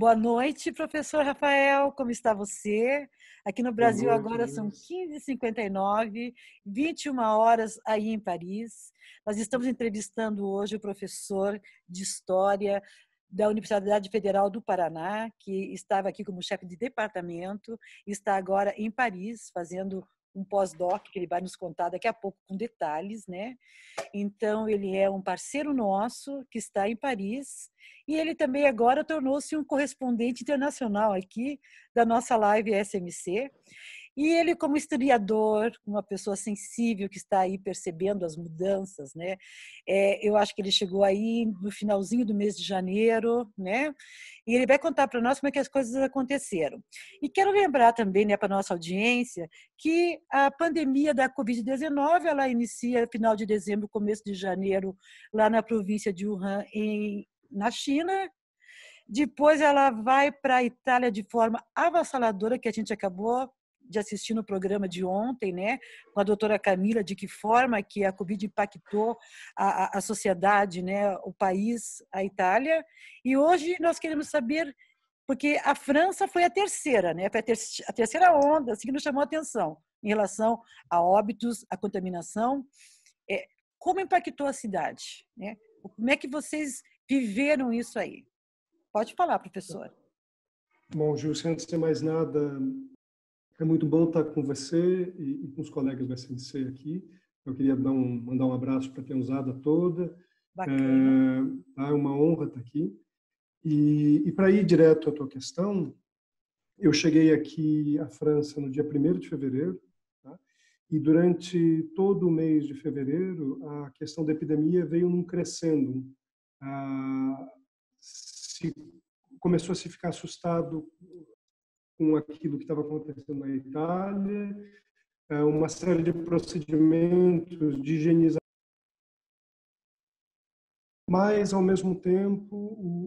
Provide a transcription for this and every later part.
Boa noite, professor Rafael, como está você? Aqui no Boa Brasil noite, agora são Inês. 15h59, 21 horas aí em Paris. Nós estamos entrevistando hoje o professor de História da Universidade Federal do Paraná, que estava aqui como chefe de departamento e está agora em Paris fazendo um pós-doc, que ele vai nos contar daqui a pouco com detalhes, né? Então, ele é um parceiro nosso que está em Paris e ele também agora tornou-se um correspondente internacional aqui da nossa live SMC. E ele, como historiador, uma pessoa sensível que está aí percebendo as mudanças, né? Eu acho que ele chegou aí no finalzinho do mês de janeiro, né? E ele vai contar para nós como é que as coisas aconteceram. E quero lembrar também, né, para a nossa audiência, que a pandemia da Covid-19, ela inicia final de dezembro, começo de janeiro, lá na província de Wuhan, na China. Depois ela vai para a Itália de forma avassaladora, que a gente acabou de assistir no programa de ontem, né, com a doutora Camila, de que forma que a Covid impactou a sociedade, né, o país, a Itália. E hoje nós queremos saber, porque a França foi a terceira, né, foi a terceira onda, assim, que nos chamou a atenção em relação a óbitos, a contaminação. Como impactou a cidade, né? Como é que vocês viveram isso aí? Pode falar, professor. Bom, Gil, antes de mais nada, é muito bom estar com você e com os colegas do SNC aqui. Eu queria mandar um abraço para a Pianzada toda. Bacana. É uma honra estar aqui. E para ir direto à tua questão, eu cheguei aqui à França no dia 1º de fevereiro, tá? E durante todo o mês de fevereiro, a questão da epidemia veio num crescendo. Começou a se ficar assustado com aquilo que estava acontecendo na Itália, uma série de procedimentos de higienização, mas, ao mesmo tempo,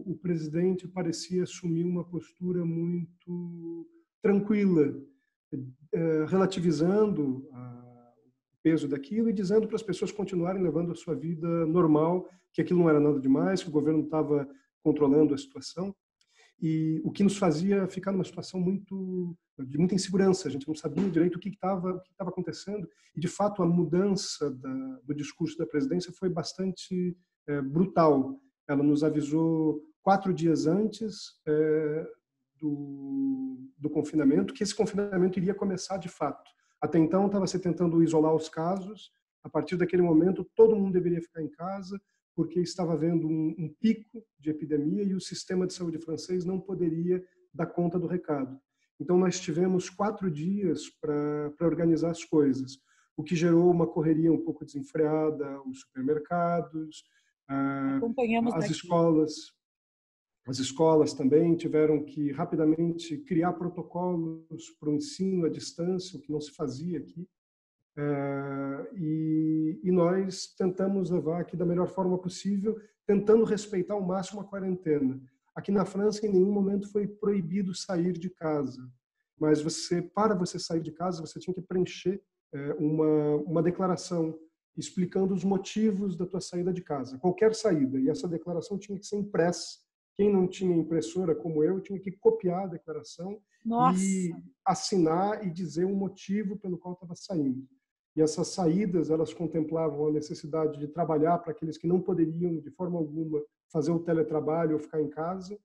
o presidente parecia assumir uma postura muito tranquila, relativizando o peso daquilo e dizendo para as pessoas continuarem levando a sua vida normal, que aquilo não era nada demais, que o governo estava controlando a situação. E o que nos fazia ficar numa situação de muita insegurança. A gente não sabia direito o que estava acontecendo. E, de fato, a mudança do discurso da presidência foi bastante brutal. Ela nos avisou 4 dias antes do confinamento, que esse confinamento iria começar de fato. Até então, estava se tentando isolar os casos. A partir daquele momento, todo mundo deveria ficar em casa, porque estava havendo um pico de epidemia e o sistema de saúde francês não poderia dar conta do recado. Então, nós tivemos 4 dias para organizar as coisas, o que gerou uma correria um pouco desenfreada, os supermercados, Acompanhamos as daqui. escolas. As escolas também tiveram que rapidamente criar protocolos para o ensino à distância, o que não se fazia aqui. E nós tentamos levar aqui da melhor forma possível, tentando respeitar ao máximo a quarentena. Aqui na França, em nenhum momento foi proibido sair de casa, mas para você sair de casa, você tinha que preencher uma declaração explicando os motivos da tua saída de casa, qualquer saída, e essa declaração tinha que ser impressa. Quem não tinha impressora, como eu, tinha que copiar a declaração e Nossa, assinar e dizer o motivo pelo qual estava saindo. E essas saídas, elas contemplavam a necessidade de trabalhar para aqueles que não poderiam, de forma alguma, fazer o teletrabalho ou ficar em casa,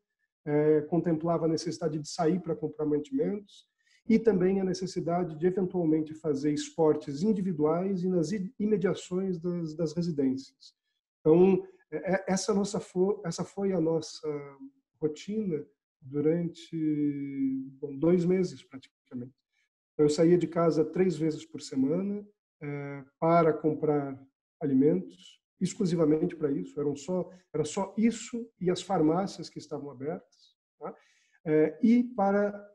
contemplava a necessidade de sair para comprar mantimentos e também a necessidade de, eventualmente, fazer esportes individuais e nas imediações das residências. Então, essa foi a nossa rotina durante 2 meses, praticamente. Eu saía de casa 3 vezes por semana para comprar alimentos, exclusivamente para isso. Era só isso e as farmácias que estavam abertas. Tá? E para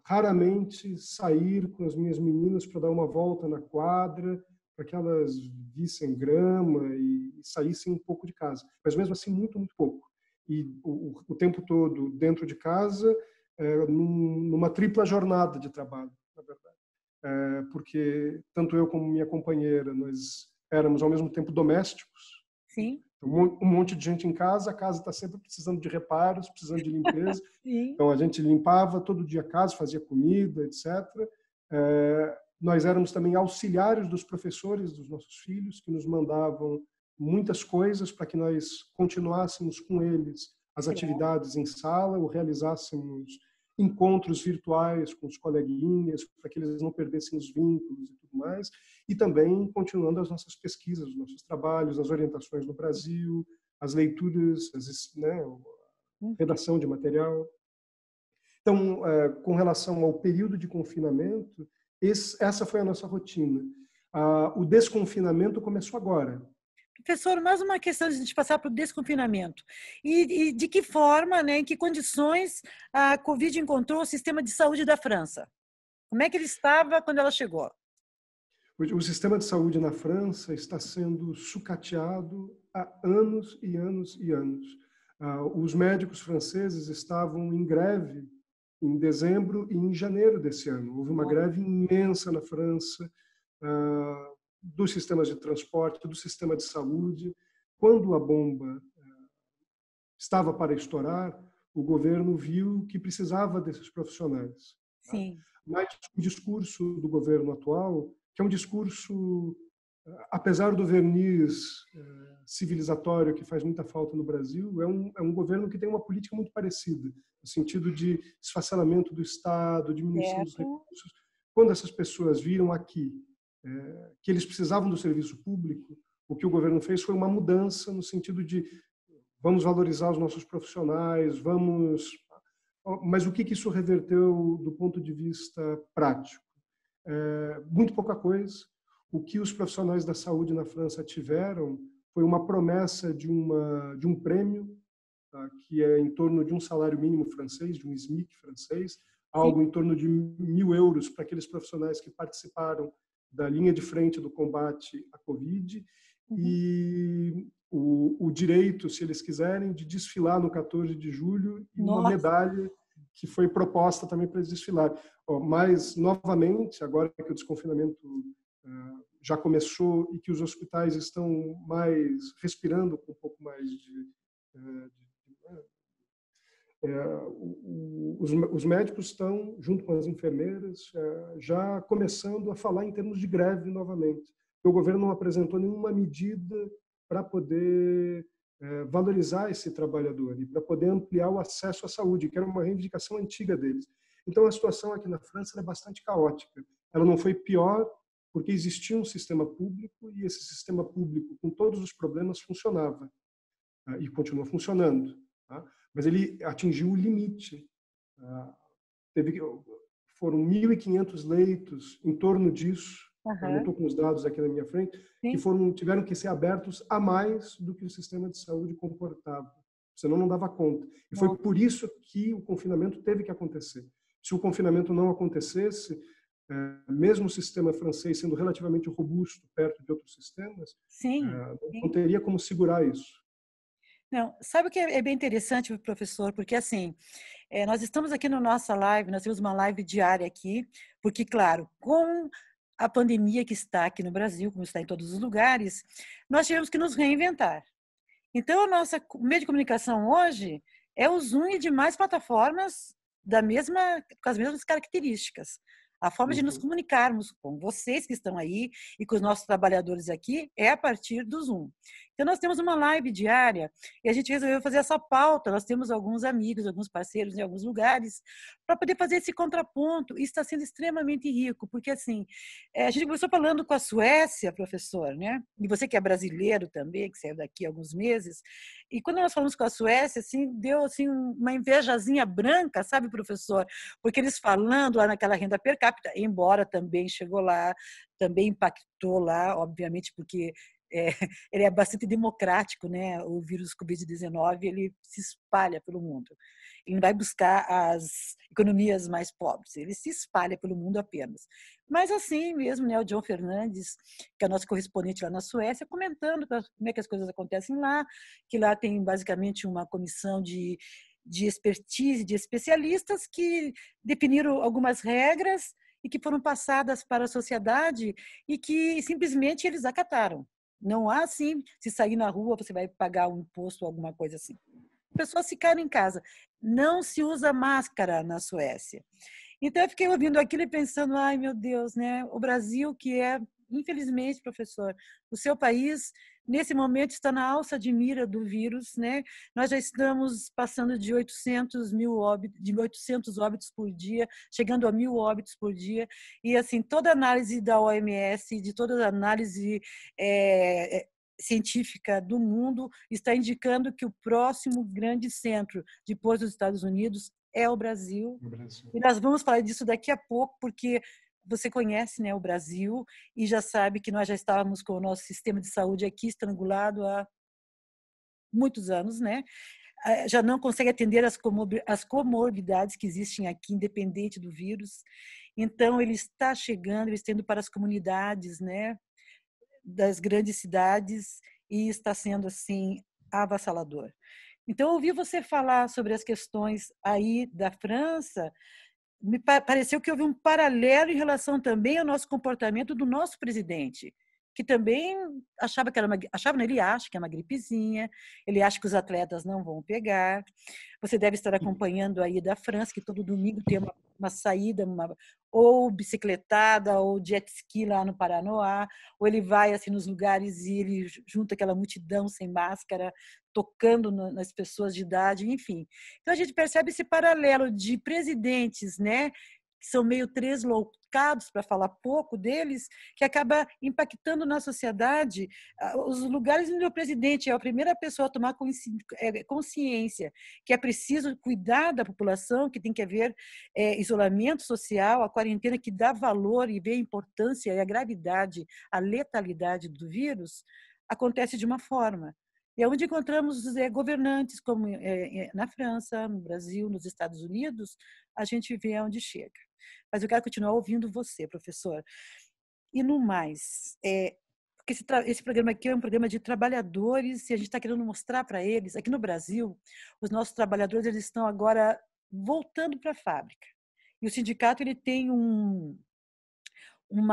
raramente sair com as minhas meninas para dar uma volta na quadra, para que elas vissem grama e saíssem um pouco de casa. Mas mesmo assim, muito, muito pouco. E o tempo todo dentro de casa, numa tripla jornada de trabalho, na verdade. Porque tanto eu como minha companheira, nós éramos ao mesmo tempo domésticos, sim, Um monte de gente em casa, a casa está sempre precisando de reparos, precisando de limpeza. sim. Então, a gente limpava todo dia a casa, fazia comida, etc. Nós éramos também auxiliares dos professores dos nossos filhos, que nos mandavam muitas coisas para que nós continuássemos com eles as Certo. atividades em sala ou realizássemos encontros virtuais com os coleguinhas, para que eles não perdessem os vínculos e tudo mais, e também continuando as nossas pesquisas, os nossos trabalhos, as orientações no Brasil, as leituras, né, Uhum. redação de material. Então, com relação ao período de confinamento, essa foi a nossa rotina. O desconfinamento começou agora. Professor, mais uma questão de a gente passar para o desconfinamento. E de que forma, né, em que condições a Covid encontrou o sistema de saúde da França? Como é que ele estava quando ela chegou? O sistema de saúde na França está sendo sucateado há anos e anos e anos. Os médicos franceses estavam em greve em dezembro e em janeiro desse ano. Houve uma greve imensa na França, dos sistemas de transporte, do sistema de saúde. Quando a bomba estava para estourar, o governo viu que precisava desses profissionais. Sim, Mas o discurso do governo atual, que é um discurso, apesar do verniz civilizatório que faz muita falta no Brasil, é um governo que tem uma política muito parecida, no sentido de esfacelamento do Estado, diminuição dos certo. recursos. Quando essas pessoas viram aqui que eles precisavam do serviço público, o que o governo fez foi uma mudança no sentido de vamos valorizar os nossos profissionais, vamos... Mas o que isso reverteu do ponto de vista prático? Muito pouca coisa. O que os profissionais da saúde na França tiveram foi uma promessa de um prêmio, tá, que é em torno de um salário mínimo francês, de um SMIC francês, Sim. algo em torno de 1.000 € para aqueles profissionais que participaram da linha de frente do combate à Covid, Uhum. e o direito, se eles quiserem, de desfilar no 14 de julho e uma Nossa, medalha que foi proposta também para eles desfilarem. Mas, novamente, agora que o desconfinamento já começou e que os hospitais estão mais respirando com um pouco mais de os médicos estão, junto com as enfermeiras, já começando a falar em termos de greve novamente. O governo não apresentou nenhuma medida para poder valorizar esse trabalhador e para poder ampliar o acesso à saúde, que era uma reivindicação antiga deles. Então, a situação aqui na França é bastante caótica. Ela não foi pior porque existia um sistema público e esse sistema público, com todos os problemas, funcionava e continua funcionando. Tá? Mas ele atingiu o limite. Foram 1.500 leitos, em torno disso, eu não aham, estou com os dados aqui na minha frente, que sim. tiveram que ser abertos a mais do que o sistema de saúde comportava. Senão não dava conta. E foi Nossa. por isso que o confinamento teve que acontecer. Se o confinamento não acontecesse, mesmo o sistema francês sendo relativamente robusto perto de outros sistemas, Sim, não sim. teria como segurar isso. Não, sabe o que é bem interessante, professor? Porque assim, nós estamos aqui na nossa live, nós temos uma live diária aqui, porque, claro, com a pandemia que está aqui no Brasil, como está em todos os lugares, nós tivemos que nos reinventar. Então, a nossa meio de comunicação hoje é o Zoom e demais plataformas com as mesmas características. A forma de nos Uhum. comunicarmos com vocês que estão aí e com os nossos trabalhadores aqui é a partir do Zoom. Então, nós temos uma live diária e a gente resolveu fazer essa pauta. Nós temos alguns amigos, alguns parceiros em alguns lugares, para poder fazer esse contraponto. E está sendo extremamente rico, porque assim, a gente começou falando com a Suécia, professor, né? E você que é brasileiro também, que saiu daqui há alguns meses, e quando nós falamos com a Suécia, assim, deu assim uma invejazinha branca, sabe, professor? Porque eles falando lá naquela renda per capita, embora também chegou lá, também impactou lá, obviamente, porque é, ele é bastante democrático, né? O vírus Covid-19 ele se espalha pelo mundo. Ele não vai buscar as economias mais pobres, ele se espalha pelo mundo apenas. Mas assim mesmo, né? O John Fernandes, que é nosso correspondente lá na Suécia, comentando como é que as coisas acontecem lá, que lá tem basicamente uma comissão de expertise, de especialistas que definiram algumas regras e que foram passadas para a sociedade e que simplesmente eles acataram. Não há, assim, se sair na rua, você vai pagar um imposto ou alguma coisa assim. Pessoas ficaram em casa. Não se usa máscara na Suécia. Então, eu fiquei ouvindo aquilo e pensando, ai, meu Deus, né? O Brasil, que é, infelizmente, professor, o seu país, nesse momento, está na alça de mira do vírus, né? Nós já estamos passando de 800 óbitos por dia, chegando a 1.000 óbitos por dia. E, assim, toda análise da OMS, de toda análise científica do mundo, está indicando que o próximo grande centro, depois dos Estados Unidos, é o Brasil. E nós vamos falar disso daqui a pouco, porque você conhece, né, o Brasil e já sabe que nós já estávamos com o nosso sistema de saúde aqui estrangulado há muitos anos, né? Já não consegue atender as comorbidades que existem aqui, independente do vírus. Então, ele está chegando, ele está indo para as comunidades, né, das grandes cidades e está sendo, assim, avassalador. Então, ouvi você falar sobre as questões aí da França, me pareceu que houve um paralelo em relação também ao nosso comportamento do nosso presidente, que também achava que era achava, não, ele acha que é uma gripezinha, ele acha que os atletas não vão pegar. Você deve estar acompanhando aí da França, que todo domingo tem uma saída, ou bicicletada, ou jet ski lá no Paranoá, ou ele vai assim nos lugares e ele junta aquela multidão sem máscara, tocando nas pessoas de idade, enfim. Então, a gente percebe esse paralelo de presidentes, né, que são meio tresloucados, para falar pouco deles, que acaba impactando na sociedade. Os lugares onde o presidente é a primeira pessoa a tomar consciência que é preciso cuidar da população, que tem que haver isolamento social, a quarentena que dá valor e vê a importância e a gravidade, a letalidade do vírus, acontece de uma forma. E é onde encontramos governantes, como na França, no Brasil, nos Estados Unidos, a gente vê onde chega. Mas eu quero continuar ouvindo você, professor. E no mais, porque esse programa aqui é um programa de trabalhadores e a gente está querendo mostrar para eles, aqui no Brasil, os nossos trabalhadores eles estão agora voltando para a fábrica. E o sindicato ele tem como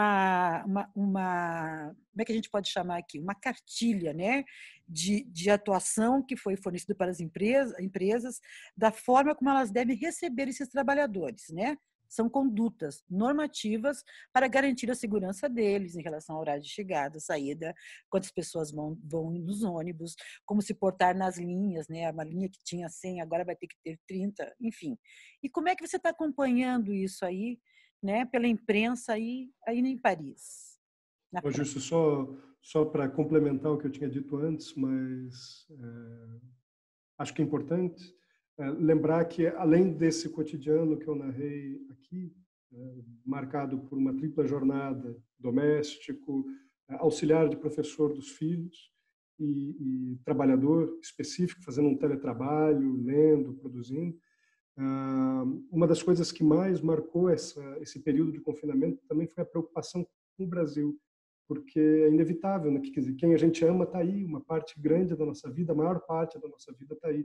é que a gente pode chamar aqui? Uma cartilha, né, de atuação que foi fornecida para as empresas, da forma como elas devem receber esses trabalhadores, né? São condutas normativas para garantir a segurança deles em relação ao horário de chegada, saída, quantas pessoas vão nos ônibus, como se portar nas linhas, né? Uma linha que tinha 100, agora vai ter que ter 30, enfim. E como é que você está acompanhando isso aí, né, pela imprensa aí em Paris? Ô, Justo, só para complementar o que eu tinha dito antes, mas acho que é importante lembrar que, além desse cotidiano que eu narrei aqui, marcado por uma tripla jornada, doméstico, auxiliar de professor dos filhos e trabalhador específico, fazendo um teletrabalho, lendo, produzindo, uma das coisas que mais marcou esse período de confinamento também foi a preocupação com o Brasil, porque é inevitável, né? Quer dizer, quem a gente ama está aí, uma parte grande da nossa vida, a maior parte da nossa vida está aí.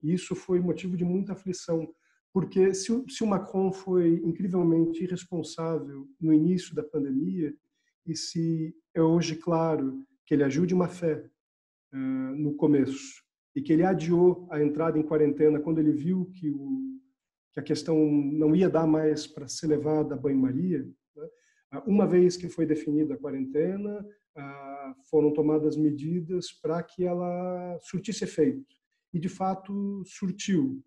E isso foi motivo de muita aflição, porque se o Macron foi incrivelmente irresponsável no início da pandemia, e se é hoje claro que ele agiu de má fé no começo, e que ele adiou a entrada em quarentena quando ele viu que a questão não ia dar mais para ser levada a banho-maria, né? Uma vez que foi definida a quarentena, foram tomadas medidas para que ela surtisse efeito. E, de fato, surtiu.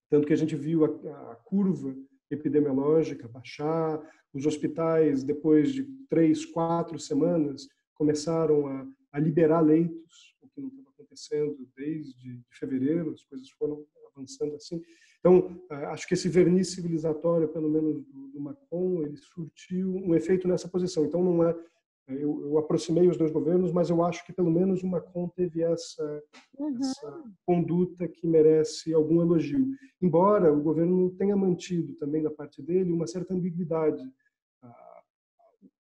Tanto que a gente viu a curva epidemiológica baixar, os hospitais, depois de 3, 4 semanas, começaram a liberar leitos, o que não estava acontecendo desde fevereiro, as coisas foram avançando assim. Então, acho que esse verniz civilizatório, pelo menos do Macron, ele surtiu um efeito nessa posição. Então, não é... Eu aproximei os dois governos, mas eu acho que pelo menos o Macron teve essa conduta que merece algum elogio. Embora o governo tenha mantido também da parte dele uma certa ambiguidade.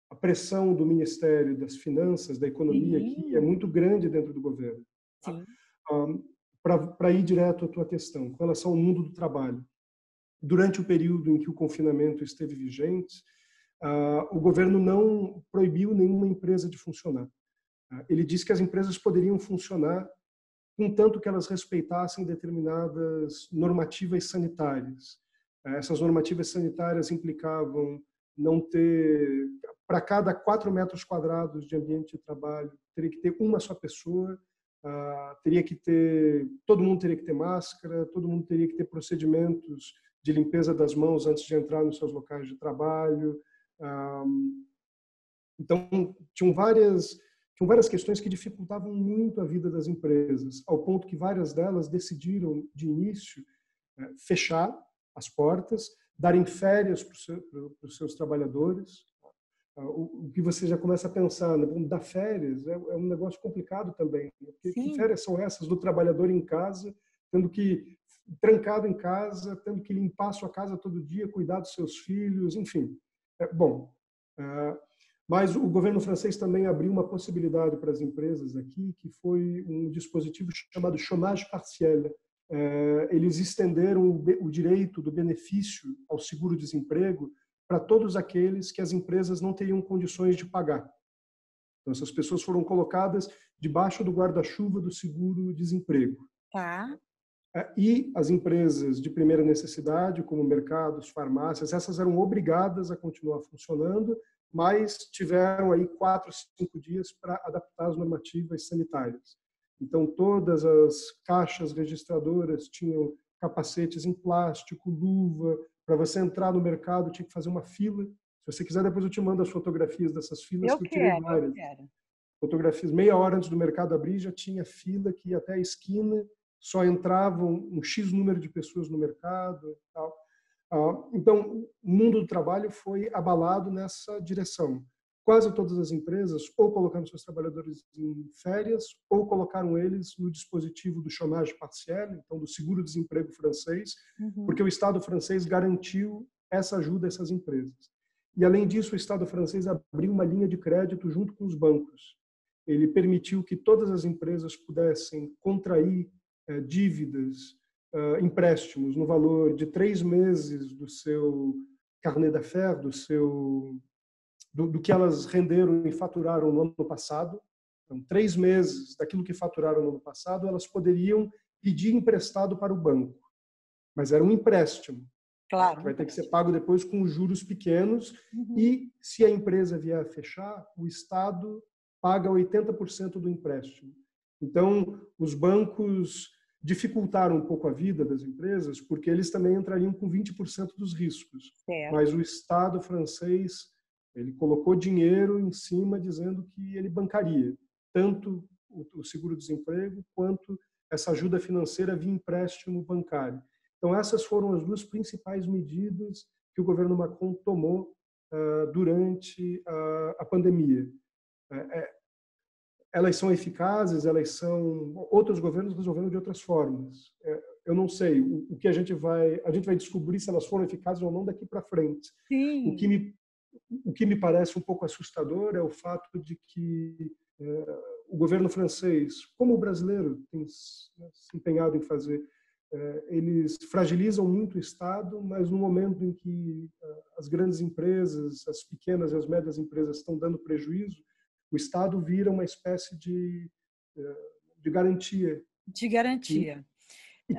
A pressão do Ministério das Finanças, da Economia aqui é muito grande dentro do governo. Sim. Para ir direto à tua questão, com relação ao mundo do trabalho. Durante o período em que o confinamento esteve vigente, o governo não proibiu nenhuma empresa de funcionar. Ele disse que as empresas poderiam funcionar contanto que elas respeitassem determinadas normativas sanitárias. Essas normativas sanitárias implicavam não ter, para cada 4 metros quadrados de ambiente de trabalho, teria que ter uma só pessoa, teria que ter, todo mundo teria que ter máscara, todo mundo teria que ter procedimentos de limpeza das mãos antes de entrar nos seus locais de trabalho. Então, tinham várias questões que dificultavam muito a vida das empresas, ao ponto que várias delas decidiram, de início, fechar as portas, darem férias para os seus trabalhadores. O que você já começa a pensar, né? Dar férias é um negócio complicado também. Porque que férias são essas do trabalhador em casa, tendo que, trancado em casa, tendo que limpar a sua casa todo dia, cuidar dos seus filhos, enfim. Bom, mas o governo francês também abriu uma possibilidade para as empresas aqui, que foi um dispositivo chamado chômage partiel. Eles estenderam o direito do benefício ao seguro-desemprego para todos aqueles que as empresas não teriam condições de pagar. Então, essas pessoas foram colocadas debaixo do guarda-chuva do seguro-desemprego. Tá. E as empresas de primeira necessidade, como mercados, farmácias, essas eram obrigadas a continuar funcionando, mas tiveram aí 4, 5 dias para adaptar as normativas sanitárias. Então, todas as caixas registradoras tinham capacetes em plástico, luva. Para você entrar no mercado, tinha que fazer uma fila. Se você quiser, depois eu te mando as fotografias dessas filas, que eu tirei várias. Eu quero. Fotografias, meia hora antes do mercado abrir, já tinha fila que ia até a esquina, só entravam um X número de pessoas no mercado e tal. Então, o mundo do trabalho foi abalado nessa direção. Quase todas as empresas ou colocaram seus trabalhadores em férias ou colocaram eles no dispositivo do chômage partiel, então do seguro-desemprego francês, porque o Estado francês garantiu essa ajuda a essas empresas. E, além disso, o Estado francês abriu uma linha de crédito junto com os bancos. Ele permitiu que todas as empresas pudessem contrair dívidas, empréstimos no valor de 3 meses do seu carnet d'affaires, do que elas renderam e faturaram no ano passado. Então, 3 meses daquilo que faturaram no ano passado, elas poderiam pedir emprestado para o banco. Mas era um empréstimo. Claro. Que vai ter que ser pago depois com juros pequenos. E, se a empresa vier a fechar, o Estado paga 80% do empréstimo. Então, os bancos dificultaram um pouco a vida das empresas, porque eles também entrariam com 20% dos riscos. Certo. Mas o Estado francês, ele colocou dinheiro em cima, dizendo que ele bancaria tanto o seguro-desemprego quanto essa ajuda financeira via empréstimo bancário. Então, essas foram as 2 principais medidas que o governo Macron tomou durante a pandemia. Elas são eficazes, outros governos resolveram de outras formas. Eu não sei o que a gente vai descobrir se elas foram eficazes ou não daqui para frente. Sim. O que me parece um pouco assustador é o fato de que o governo francês, como o brasileiro tem se empenhado em fazer, eles fragilizam muito o Estado, mas no momento em que as grandes empresas, as pequenas e as médias empresas estão dando prejuízo, o Estado vira uma espécie de garantia. De garantia. E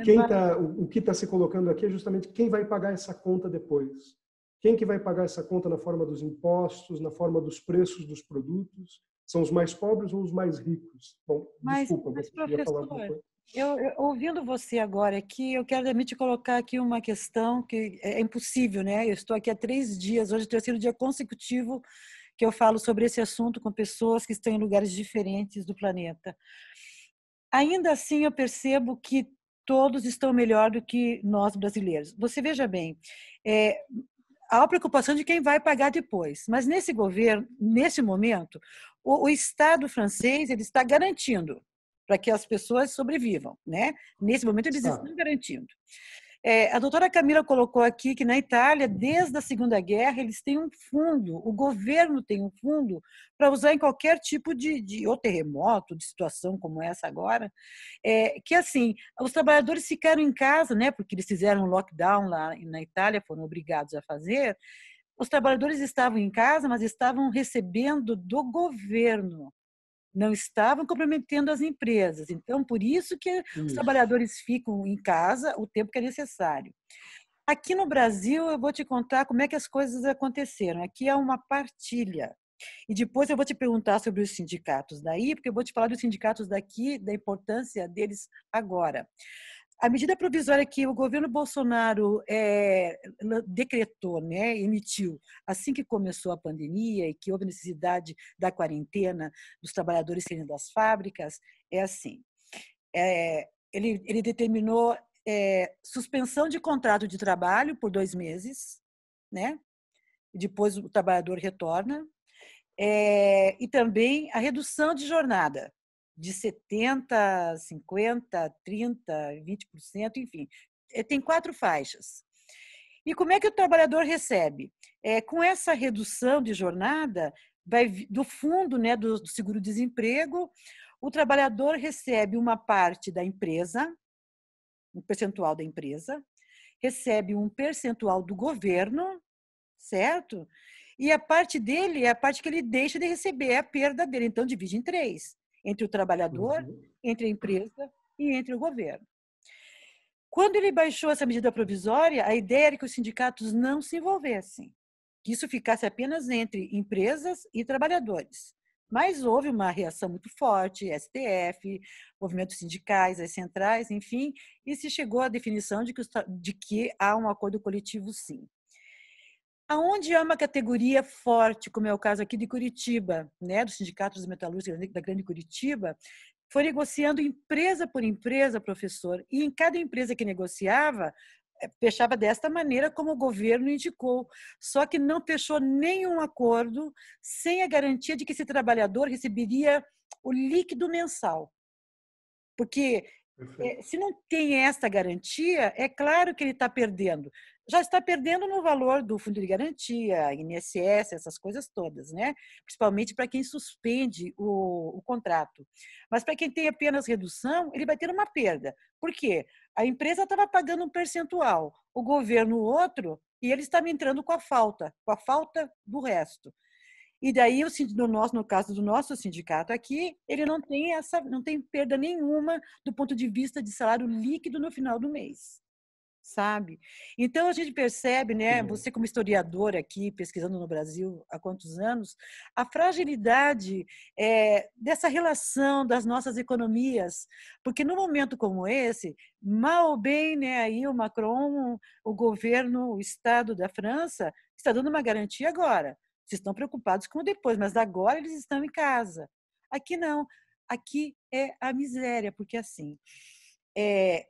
o que está se colocando aqui é justamente quem vai pagar essa conta depois. Quem que vai pagar essa conta na forma dos impostos, na forma dos preços dos produtos? São os mais pobres ou os mais ricos? Bom, desculpa, mas você queria falar alguma professor, coisa? ouvindo você agora aqui, eu quero também te colocar aqui uma questão que é impossível, né? Eu estou aqui há 3 dias, hoje é o 3º dia consecutivo que eu falo sobre esse assunto com pessoas que estão em lugares diferentes do planeta. Ainda assim, eu percebo que todos estão melhor do que nós brasileiros. Você veja bem, há uma preocupação de quem vai pagar depois, mas nesse governo, nesse momento, o Estado francês ele está garantindo para que as pessoas sobrevivam, né? Nesse momento eles estão garantindo. A doutora Camila colocou aqui que na Itália, desde a Segunda Guerra, eles têm um fundo, o governo tem um fundo para usar em qualquer tipo de ou terremoto, de situação como essa agora, que assim, os trabalhadores ficaram em casa, né, porque eles fizeram um lockdown lá na Itália, foram obrigados a fazer, os trabalhadores estavam em casa, mas estavam recebendo do governo não estavam comprometendo as empresas. Então, por isso que os Isso. trabalhadores ficam em casa o tempo que é necessário. Aqui no Brasil, eu vou te contar como é que as coisas aconteceram. Aqui é uma partilha. E depois eu vou te perguntar sobre os sindicatos daí, porque eu vou te falar dos sindicatos daqui, da importância deles agora. A medida provisória que o governo Bolsonaro decretou, né, emitiu, assim que começou a pandemia e que houve necessidade da quarentena dos trabalhadores saindo das fábricas, é assim, ele determinou suspensão de contrato de trabalho por 2 meses, né? E depois o trabalhador retorna, e também a redução de jornada, de 70%, 50%, 30%, 20%, enfim. Tem 4 faixas. E como é que o trabalhador recebe? Com essa redução de jornada, do fundo, né, do seguro-desemprego, o trabalhador recebe uma parte da empresa, um percentual da empresa, recebe um percentual do governo, certo? E a parte dele é a parte que ele deixa de receber, é a perda dele. Então, divide em 3, entre o trabalhador, Uhum. entre a empresa e entre o governo. Quando ele baixou essa medida provisória, a ideia era que os sindicatos não se envolvessem, que isso ficasse apenas entre empresas e trabalhadores. Mas houve uma reação muito forte, STF, movimentos sindicais, as centrais, enfim, e se chegou à definição de que há um acordo coletivo, sim. Aonde há uma categoria forte, como é o caso aqui de Curitiba, né, dos sindicatos dos metalúrgicos da Grande Curitiba, foi negociando empresa por empresa, professor, e em cada empresa que negociava, fechava desta maneira como o governo indicou, só que não fechou nenhum acordo sem a garantia de que esse trabalhador receberia o líquido mensal. Porque Perfeito. se não tem essa garantia, é claro que ele está perdendo. Já está perdendo no valor do fundo de garantia, INSS, essas coisas todas, né? Principalmente para quem suspende o contrato. Mas para quem tem apenas redução, ele vai ter uma perda. Por quê? A empresa estava pagando um percentual, o governo outro, e ele estava entrando com a falta do resto. E daí, no caso do nosso sindicato aqui, ele não tem perda nenhuma do ponto de vista de salário líquido no final do mês, sabe? Então a gente percebe, Que né? bom. Você como historiador aqui pesquisando no Brasil há quantos anos, a fragilidade dessa relação das nossas economias, porque num momento como esse, mal ou bem, né? Aí o Macron, o governo, o Estado da França está dando uma garantia agora. Vocês estão preocupados com o depois, mas agora eles estão em casa. Aqui não. Aqui é a miséria, porque assim, é,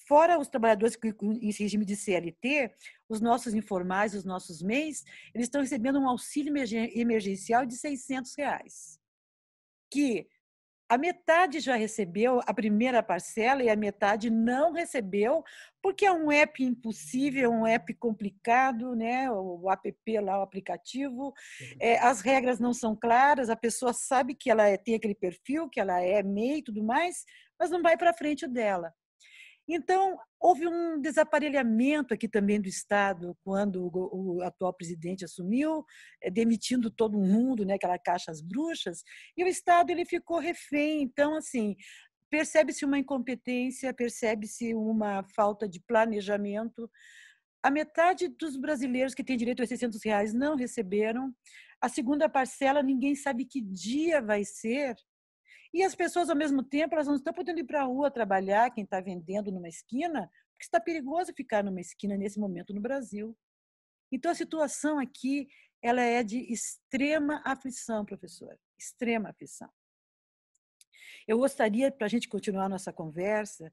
fora os trabalhadores em regime de CLT, os nossos informais, os nossos MEIs, eles estão recebendo um auxílio emergencial de R$ 600, que a metade já recebeu a primeira parcela e a metade não recebeu, porque é um app impossível, um app complicado, né? O app lá, o aplicativo. As regras não são claras, a pessoa sabe que ela tem aquele perfil, que ela é MEI e tudo mais, mas não vai para frente dela. Então, houve um desaparelhamento aqui também do Estado, quando o atual presidente assumiu, demitindo todo mundo, né, aquela caixa às bruxas, e o Estado ele ficou refém. Então, assim, percebe-se uma incompetência, percebe-se uma falta de planejamento. A metade dos brasileiros que têm direito a R$ 600 não receberam. A segunda parcela, ninguém sabe que dia vai ser. E as pessoas, ao mesmo tempo, elas não estão podendo ir para a rua trabalhar, quem está vendendo numa esquina, porque está perigoso ficar numa esquina nesse momento no Brasil. Então, a situação aqui ela é de extrema aflição, professor, extrema aflição. Eu gostaria, para a gente continuar a nossa conversa,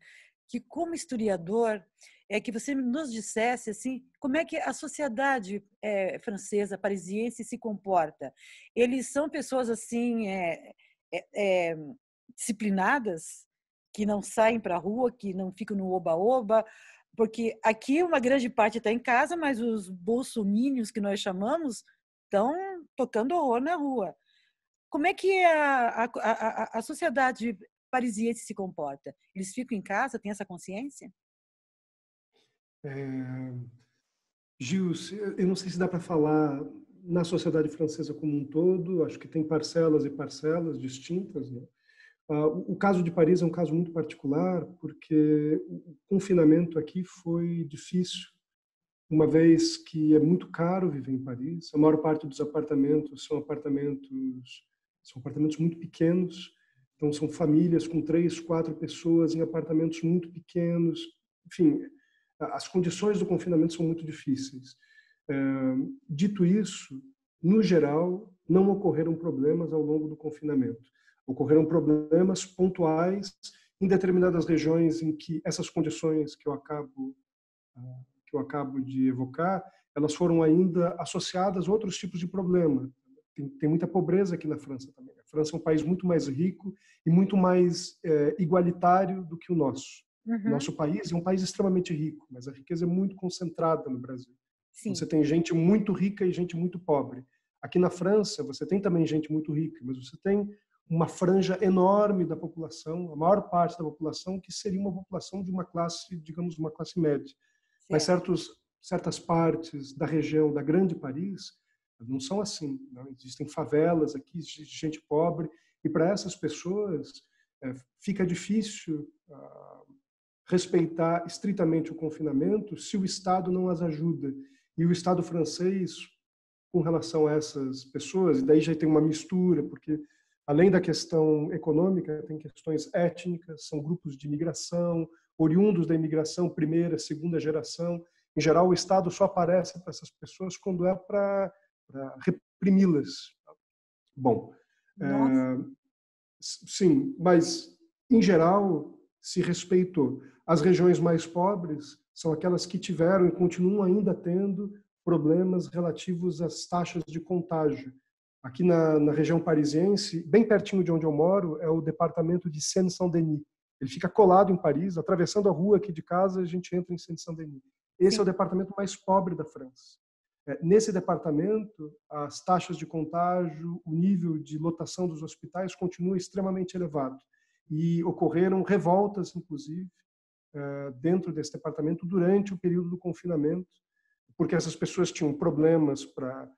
que, como historiador, que você nos dissesse assim, como é que a sociedade francesa, parisiense, se comporta. Eles são pessoas assim disciplinadas, que não saem para a rua, que não ficam no oba-oba, porque aqui uma grande parte está em casa, mas os bolsomínios, que nós chamamos, estão tocando horror na rua. Como é que a sociedade parisiense se comporta? Eles ficam em casa, têm essa consciência? É, Gils, eu não sei se dá para falar na sociedade francesa como um todo. Acho que tem parcelas e parcelas distintas, né? O caso de Paris é um caso muito particular, porque o confinamento aqui foi difícil, uma vez que é muito caro viver em Paris. A maior parte dos apartamentos são apartamentos muito pequenos. Então, são famílias com 3, 4 pessoas em apartamentos muito pequenos. Enfim, as condições do confinamento são muito difíceis. Dito isso, no geral, não ocorreram problemas ao longo do confinamento. Ocorreram problemas pontuais em determinadas regiões em que essas condições que eu acabo de evocar, elas foram ainda associadas a outros tipos de problema. Tem muita pobreza aqui na França também. A França é um país muito mais rico e muito mais igualitário do que o nosso. O nosso país é um país extremamente rico, mas a riqueza é muito concentrada no Brasil. Sim. Você tem gente muito rica e gente muito pobre. Aqui na França, você tem também gente muito rica, mas você tem uma franja enorme da população, a maior parte da população, que seria uma população de uma classe, digamos, uma classe média. Mas certas partes da região da Grande Paris não são assim. Não? Existem favelas aqui de gente pobre, e para essas pessoas fica difícil respeitar estritamente o confinamento se o Estado não as ajuda. E o Estado francês, com relação a essas pessoas, e daí já tem uma mistura, porque além da questão econômica, tem questões étnicas, são grupos de imigração, oriundos da imigração, primeira, segunda geração. Em geral, o Estado só aparece para essas pessoas quando é para reprimi-las. Bom, sim, mas, em geral, se respeitou. As regiões mais pobres são aquelas que tiveram e continuam ainda tendo problemas relativos às taxas de contágio. Aqui na região parisiense, bem pertinho de onde eu moro, é o departamento de Seine-Saint-Denis. Ele fica colado em Paris, atravessando a rua aqui de casa, a gente entra em Seine-Saint-Denis. Esse é o departamento mais pobre da França. Nesse departamento, as taxas de contágio, o nível de lotação dos hospitais continua extremamente elevado. E ocorreram revoltas, inclusive, dentro desse departamento durante o período do confinamento, porque essas pessoas tinham problemas para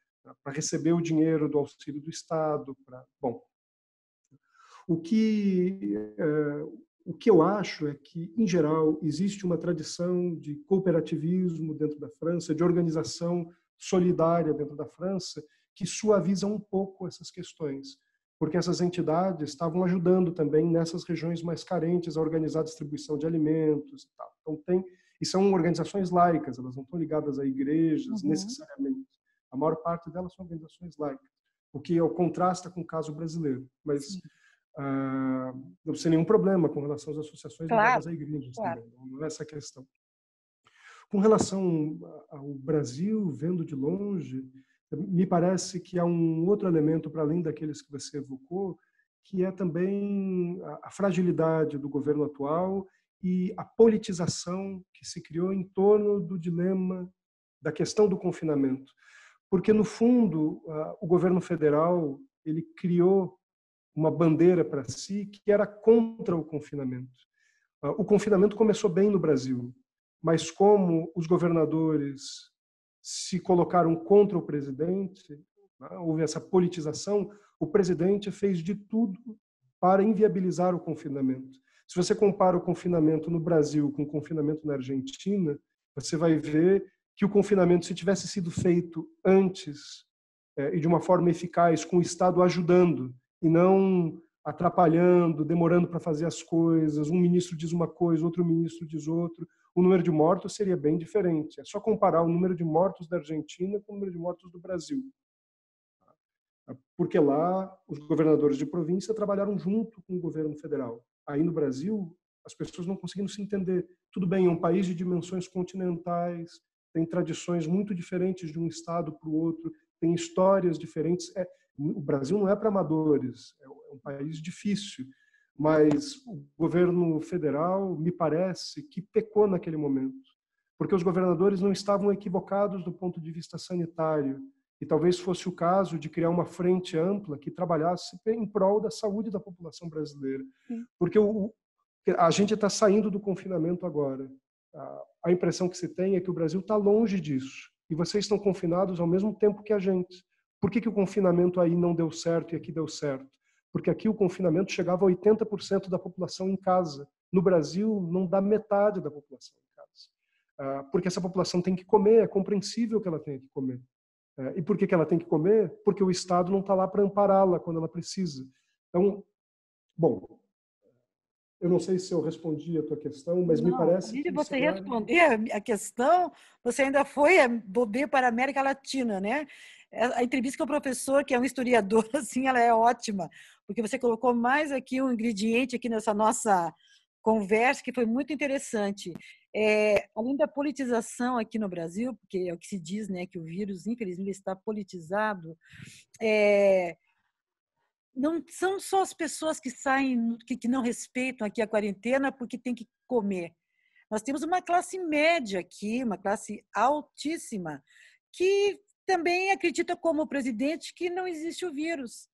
receber o dinheiro do auxílio do Estado. Bom, o que eu acho é que, em geral, existe uma tradição de cooperativismo dentro da França, de organização solidária dentro da França, que suaviza um pouco essas questões, porque essas entidades estavam ajudando também nessas regiões mais carentes a organizar a distribuição de alimentos e tal. Então e são organizações laicas, elas não estão ligadas a igrejas necessariamente. A maior parte delas são organizações laicas, o que contrasta com o caso brasileiro. Mas não tem nenhum problema com relação às associações ligadas a igrejas também, não é essa a questão. Com relação ao Brasil, vendo de longe, me parece que há um outro elemento para além daqueles que você evocou, que é também a fragilidade do governo atual e a politização que se criou em torno do dilema da questão do confinamento. Porque, no fundo, o governo federal ele criou uma bandeira para si que era contra o confinamento. O confinamento começou bem no Brasil, mas como os governadores se colocaram contra o presidente, houve essa politização, o presidente fez de tudo para inviabilizar o confinamento. Se você compara o confinamento no Brasil com o confinamento na Argentina, você vai ver que o confinamento, se tivesse sido feito antes e de uma forma eficaz, com o Estado ajudando e não atrapalhando, demorando para fazer as coisas, um ministro diz uma coisa, outro ministro diz outro, o número de mortos seria bem diferente. É só comparar o número de mortos da Argentina com o número de mortos do Brasil. Porque lá os governadores de província trabalharam junto com o governo federal. Aí no Brasil, as pessoas não conseguiram se entender. Tudo bem, é um país de dimensões continentais, tem tradições muito diferentes de um estado para o outro, tem histórias diferentes. O Brasil não é para amadores, é um país difícil, mas o governo federal, me parece, que pecou naquele momento, porque os governadores não estavam equivocados do ponto de vista sanitário, e talvez fosse o caso de criar uma frente ampla que trabalhasse em prol da saúde da população brasileira. Porque a gente está saindo do confinamento agora. A impressão que se tem é que o Brasil está longe disso, e vocês estão confinados ao mesmo tempo que a gente. Por que o confinamento aí não deu certo e aqui deu certo? Porque aqui o confinamento chegava a 80% da população em casa. No Brasil, não dá metade da população em casa. Porque essa população tem que comer, é compreensível que ela tenha que comer. E por que ela tem que comer? Porque o Estado não está lá para ampará-la quando ela precisa. Então, bom, eu não sei se eu respondi a tua questão, mas me Não, parece além que de o você cenário... responder a questão, você ainda foi bobear para a América Latina, né? A entrevista com o professor, que é um historiador, assim, ela é ótima, porque você colocou mais aqui um ingrediente aqui nessa nossa conversa que foi muito interessante. Além da politização aqui no Brasil, porque é o que se diz, né, que o vírus, infelizmente, está politizado, não são só as pessoas que saem, que não respeitam aqui a quarentena porque tem que comer. Nós temos uma classe média aqui, uma classe altíssima, que também acredita, como o presidente, que não existe o vírus.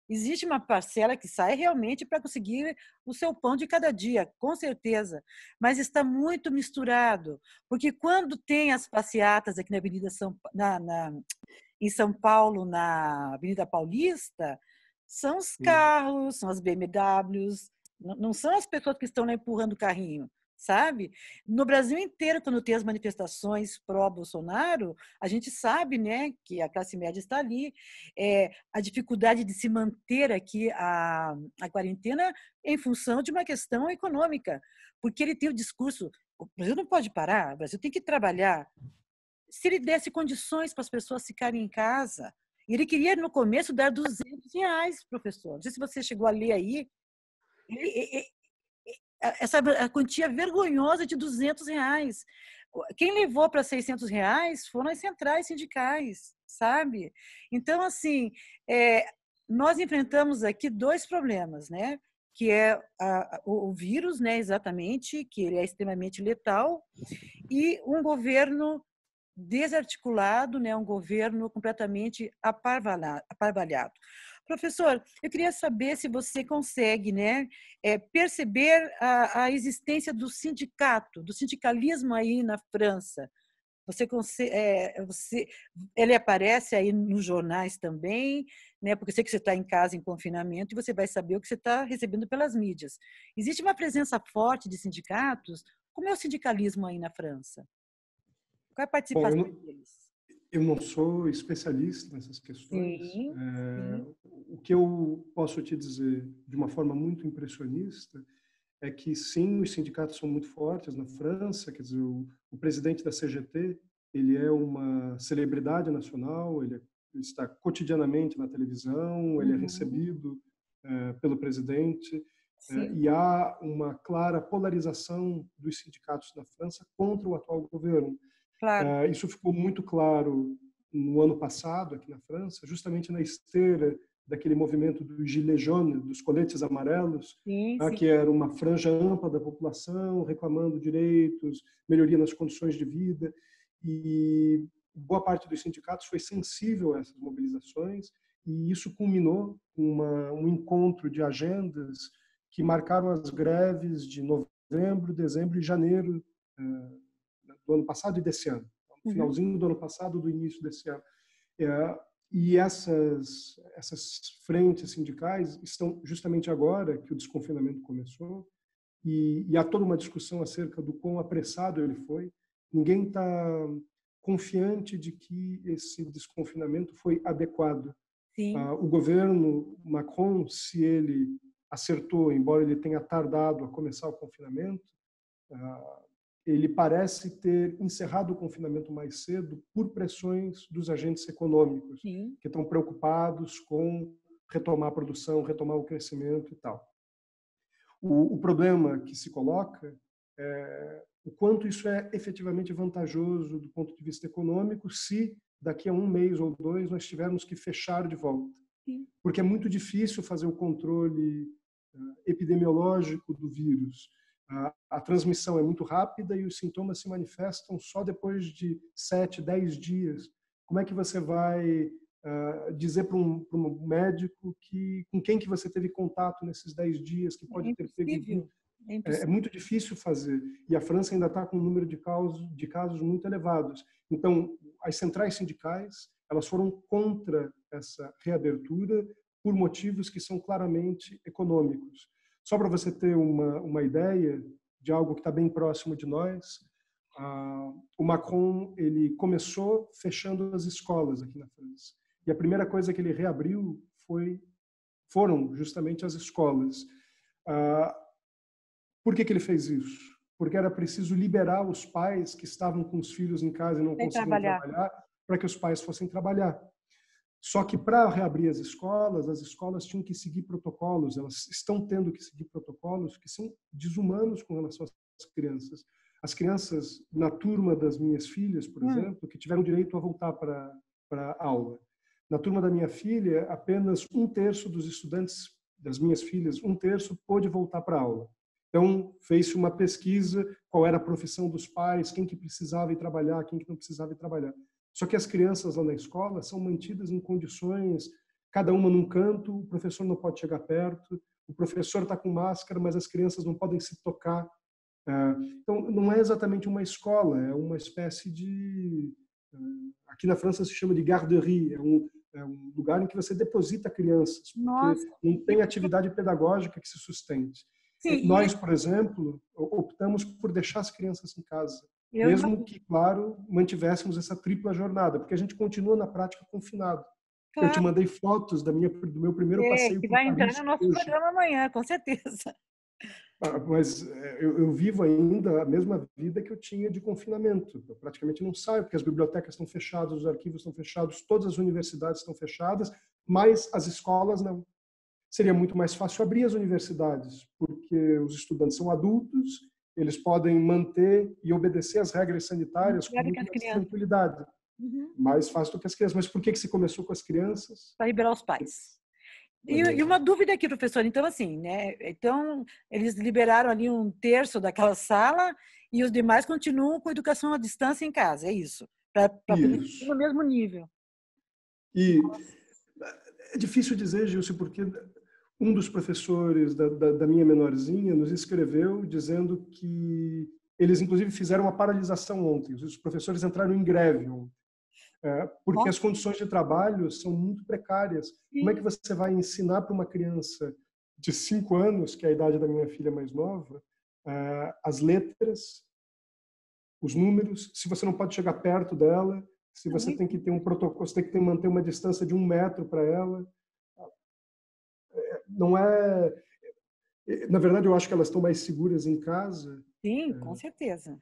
Existe uma parcela que sai realmente para conseguir o seu pão de cada dia, com certeza, mas está muito misturado, porque quando tem as passeatas aqui na Avenida em São Paulo, na Avenida Paulista, são os carros, são as BMWs, não são as pessoas que estão lá empurrando o carrinho, sabe? No Brasil inteiro, quando tem as manifestações pró-Bolsonaro, a gente sabe, né, que a classe média está ali, a dificuldade de se manter aqui a quarentena em função de uma questão econômica, porque ele tem o discurso, o Brasil não pode parar, o Brasil tem que trabalhar. Se ele desse condições para as pessoas ficarem em casa, ele queria, no começo, dar R$ 200, professor. Não sei se você chegou a ler aí. Essa quantia vergonhosa de R$ 200. Quem levou para R$ 600 foram as centrais sindicais, sabe? Então, assim, nós enfrentamos aqui dois problemas, né? Que é o vírus, né? Exatamente, que ele é extremamente letal, e um governo desarticulado, né? Um governo completamente aparvalhado. Professor, eu queria saber se você consegue, né, perceber a existência do sindicato, do sindicalismo aí na França. Ele aparece aí nos jornais também, né? Porque eu sei que você está em casa em confinamento e você vai saber o que você está recebendo pelas mídias. Existe uma presença forte de sindicatos? Como é o sindicalismo aí na França? Qual é a Bom, participação deles? eu não sou especialista nessas questões. Sim, sim. O que eu posso te dizer de uma forma muito impressionista é que, sim, os sindicatos são muito fortes na França. Quer dizer, o presidente da CGT, ele é uma celebridade nacional, ele está cotidianamente na televisão, ele é Uhum. recebido pelo presidente, Sim, e há uma clara polarização dos sindicatos na França contra o atual governo. claro. Isso ficou muito claro no ano passado aqui na França, justamente na esteira daquele movimento do Gilets jaunes, dos coletes amarelos, Sim, que sim. era uma franja ampla da população reclamando direitos, melhoria nas condições de vida, e boa parte dos sindicatos foi sensível a essas mobilizações, e isso culminou com um encontro de agendas que marcaram as greves de novembro, dezembro e janeiro do ano passado e desse ano, no Uhum. finalzinho do ano passado, do início desse ano. E essas frentes sindicais estão justamente agora que o desconfinamento começou, e há toda uma discussão acerca do quão apressado ele foi. Ninguém está confiante de que esse desconfinamento foi adequado. Sim. O governo Macron, se ele acertou, embora ele tenha tardado a começar o confinamento, ele parece ter encerrado o confinamento mais cedo por pressões dos agentes econômicos, Sim. que estão preocupados com retomar a produção, retomar o crescimento e tal. O problema que se coloca é o quanto isso é efetivamente vantajoso do ponto de vista econômico se daqui a um mês ou dois nós tivermos que fechar de volta. Sim. Porque é muito difícil fazer o controle epidemiológico do vírus. A transmissão é muito rápida e os sintomas se manifestam só depois de 7, 10 dias. Como é que você vai dizer para um médico com quem que você teve contato nesses 10 dias, que É pode ter pego o vírus? impossível. É É impossível. muito difícil fazer. E a França ainda está com um número de casos muito elevados. Então, as centrais sindicais, elas foram contra essa reabertura por motivos que são claramente econômicos. Só para você ter uma ideia de algo que está bem próximo de nós, o Macron ele começou fechando as escolas aqui na França. E a primeira coisa que ele reabriu foram justamente as escolas. Por que ele fez isso? Porque era preciso liberar os pais que estavam com os filhos em casa e não conseguiam trabalhar, para que os pais fossem trabalhar. Só que para reabrir as escolas tinham que seguir protocolos, elas estão tendo que seguir protocolos que são desumanos com relação às crianças. As crianças na turma das minhas filhas, por exemplo, que tiveram direito a voltar para a aula. Na turma da minha filha, apenas 1/3 dos estudantes das minhas filhas, 1/3 pôde voltar para a aula. Então, fez-se uma pesquisa, qual era a profissão dos pais, quem que precisava ir trabalhar, quem que não precisava ir trabalhar. Só que as crianças lá na escola são mantidas em condições, cada uma num canto, o professor não pode chegar perto, o professor está com máscara, mas as crianças não podem se tocar. Então, não é exatamente uma escola, é uma espécie de... Aqui na França se chama de garderie, é um lugar em que você deposita crianças, porque não tem atividade pedagógica que se sustente. Sim, nós, por exemplo, optamos por deixar as crianças em casa, mesmo que, claro, mantivéssemos essa tripla jornada, porque a gente continua na prática confinado. Claro. Eu te mandei fotos do meu primeiro passeio que vai entrar no nosso programa amanhã, com certeza. Mas eu vivo ainda a mesma vida que eu tinha de confinamento. Eu praticamente não saio, porque as bibliotecas estão fechadas, os arquivos estão fechados, todas as universidades estão fechadas, mas as escolas não. Seria muito mais fácil abrir as universidades, porque os estudantes são adultos, eles podem manter e obedecer às regras sanitárias com muito mais tranquilidade. Mais fácil do que as crianças. Mas por que se começou com as crianças? Para liberar os pais. E uma dúvida aqui, professor. Então, assim, né? Então, eles liberaram ali 1/3 daquela sala e os demais continuam com educação à distância em casa, é isso? Para no mesmo nível. E é difícil dizer, Gilce, porque um dos professores da minha menorzinha nos escreveu dizendo que eles, inclusive, fizeram uma paralisação ontem. Os professores entraram em greve ontem. Porque as condições de trabalho são muito precárias. Sim. Como é que você vai ensinar para uma criança de 5 anos, que é a idade da minha filha mais nova, as letras, os números, se você não pode chegar perto dela, se você tem que ter um protocolo, você tem que manter uma distância de 1 metro para ela? Não é... Na verdade, eu acho que elas estão mais seguras em casa. Sim, com certeza.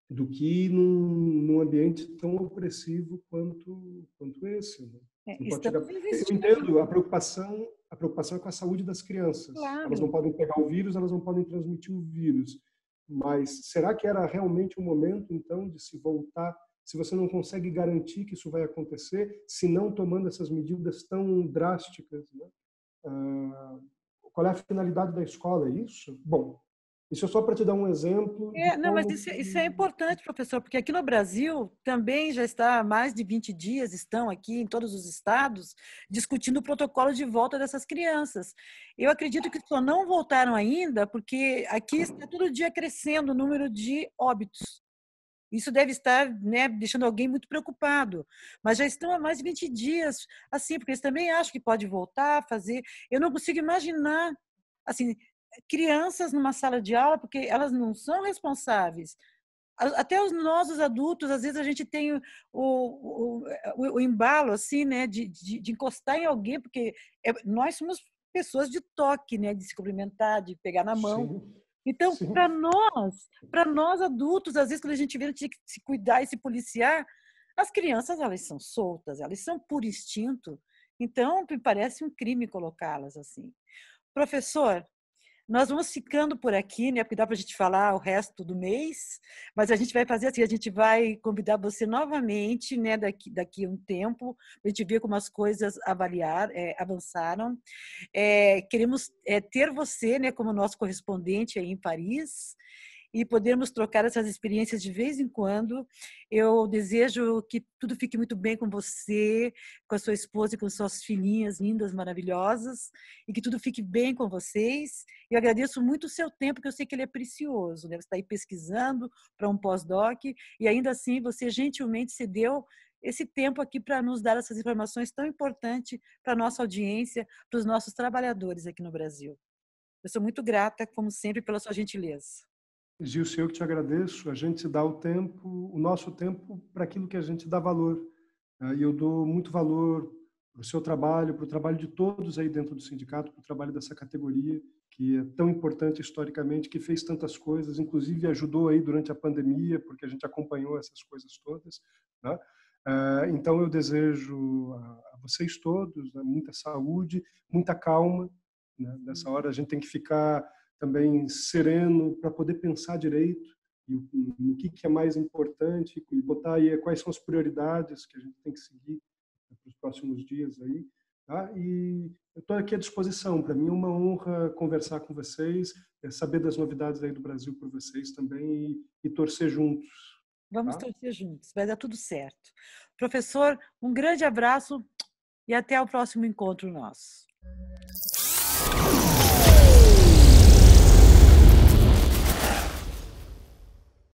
Do que num ambiente tão opressivo quanto esse. Né? Eu entendo a preocupação é com a saúde das crianças. Claro. Elas não podem pegar o vírus, elas não podem transmitir o vírus. Mas será que era realmente o momento, então, de se voltar, se você não consegue garantir que isso vai acontecer, se não tomando essas medidas tão drásticas? Né? Qual é a finalidade da escola? É isso? Bom, isso é só para te dar um exemplo. Não, mas isso é importante, professor, porque aqui no Brasil também já está há mais de 20 dias, estão aqui em todos os estados, discutindo o protocolo de volta dessas crianças. Eu acredito que só não voltaram ainda porque aqui está todo dia crescendo o número de óbitos. Isso deve estar, né, deixando alguém muito preocupado. Mas já estão há mais de 20 dias assim, porque eles também acham que pode voltar a fazer. Eu não consigo imaginar, assim, crianças numa sala de aula, porque elas não são responsáveis. Até nós, os adultos, às vezes a gente tem o embalo, assim, né, de encostar em alguém, porque nós somos pessoas de toque, né, de se cumprimentar, de pegar na mão. Sim. Então, para nós adultos, às vezes, quando a gente vê, a gente tem que se cuidar e se policiar, as crianças, elas são soltas, elas são por instinto. Então, me parece um crime colocá-las assim. Professor, nós vamos ficando por aqui, né? Porque dá para a gente falar o resto do mês, mas a gente vai fazer assim, a gente vai convidar você novamente, né? Daqui a um tempo, para a gente ver como as coisas avançaram. Queremos ter você, né? Como nosso correspondente aí em Paris, e podermos trocar essas experiências de vez em quando. Eu desejo que tudo fique muito bem com você, com a sua esposa e com suas filhinhas lindas, maravilhosas, e que tudo fique bem com vocês. Eu agradeço muito o seu tempo, que eu sei que ele é precioso, né? Você está aí pesquisando para um pós-doc, e ainda assim você gentilmente cedeu esse tempo aqui para nos dar essas informações tão importantes para a nossa audiência, para os nossos trabalhadores aqui no Brasil. Eu sou muito grata, como sempre, pela sua gentileza. Gilson, eu que te agradeço. A gente dá o tempo, o nosso tempo, para aquilo que a gente dá valor. E eu dou muito valor para o seu trabalho, para o trabalho de todos aí dentro do sindicato, para o trabalho dessa categoria, que é tão importante historicamente, que fez tantas coisas, inclusive ajudou aí durante a pandemia, porque a gente acompanhou essas coisas todas, né? Então eu desejo a vocês todos, né, muita saúde, muita calma, né? Nessa hora a gente tem que ficar também sereno para poder pensar direito e o que é mais importante e botar aí quais são as prioridades que a gente tem que seguir para os próximos dias aí, tá? E eu estou aqui à disposição. Para mim é uma honra conversar com vocês, saber das novidades aí do Brasil por vocês também e torcer juntos. Vamos Tá? torcer juntos, vai dar tudo certo. Professor, um grande abraço e até o próximo encontro nosso.